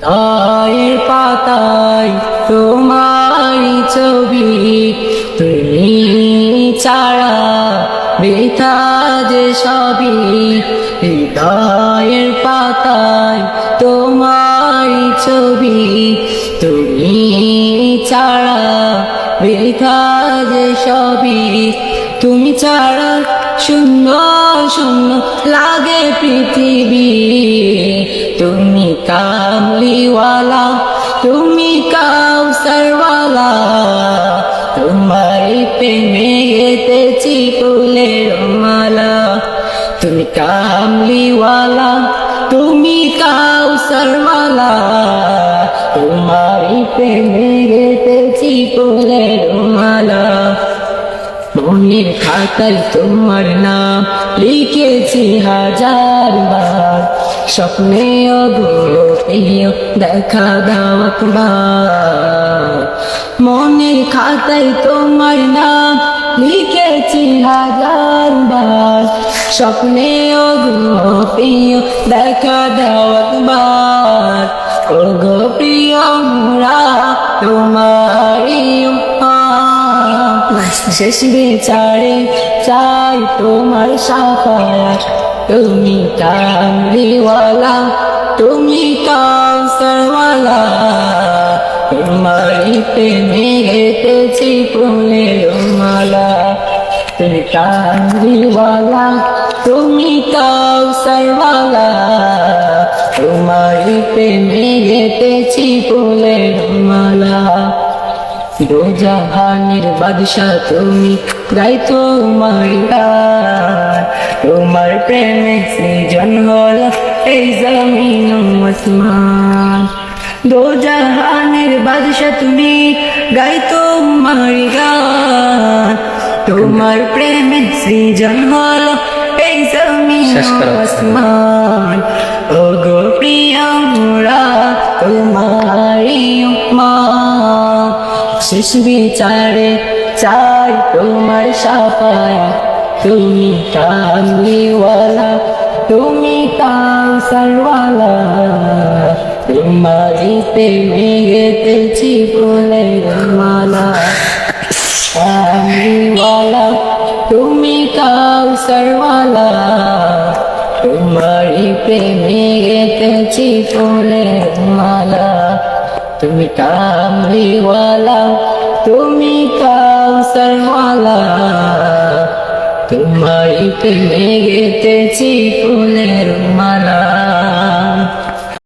হৃদয়ের পাতায় তোমারই ছবি, তুমি ছাড়া বৃথা যে সবই। হৃদয়ের পাতায় তোমারই ছবি, তুমি ছাড়া বৃথা যে সবই। তুমি ছাড়া শূন্য শূন্য লাগে পৃথিবী। তুমি কামলিওয়ালা, তুমি কাউসারওয়ালা, তোমার প্রেমে গেঁথেছি ফুলের মালা। তুমি কামলিওয়ালা, তুমি কাউসারওয়ালা, তোমার প্রেমে গেঁথেছি ফুলের মালা। মনের খাতায় তোমার নাম লিখেছি হাজার বার, স্বপ্নে অগোপনীয় দেখা দাও একবার। মনের খাতায় তোমার নাম লিখেছি হাজার বার, স্বপ্নে অগোপনীয় দেখা দাও একবার। ওগো প্রিয় মোরা তোমারই শেষ বিচারে চাই তোমার শাফায়াত। তুমি কামলিওয়ালা, তুমি কাউসারওয়ালা, তোমার প্রেমে গেঁথেছি ফুলের মালা। তুমি কামলিওয়ালা, তুমি কাউসারওয়ালা, তোমার প্রেমে গেঁথেছি ফুলের মালা। দো জাহানের বাদশা তুমি, গাই তোমার গান। তোমার প্রেমে সৃজন হলো এই জমিন আসমান। দো জাহানের বাদশা তুমি, গাই তোমার গান। তোমার প্রেমে সৃজন হলো এই জমিন আসমান। ও গো প্রিয় মোরা তোমারই উম্মত, শেষ বিচারে চাই তোমার শাফায়াত। তুমি কামলিওয়ালা, তুমি কাউসারওয়ালা, তোমার প্রেমে গেঁথেছি ফুলের মালা। কামলিওয়ালা, তুমি কাউসারওয়ালা, তোমার প্রেমে গেঁথেছি ফুলের মালা। তুমি কামলিওয়ালা, তুমি কাউসারওয়ালা, তোমার প্রেমে গেঁথেছি ফুলের মালা।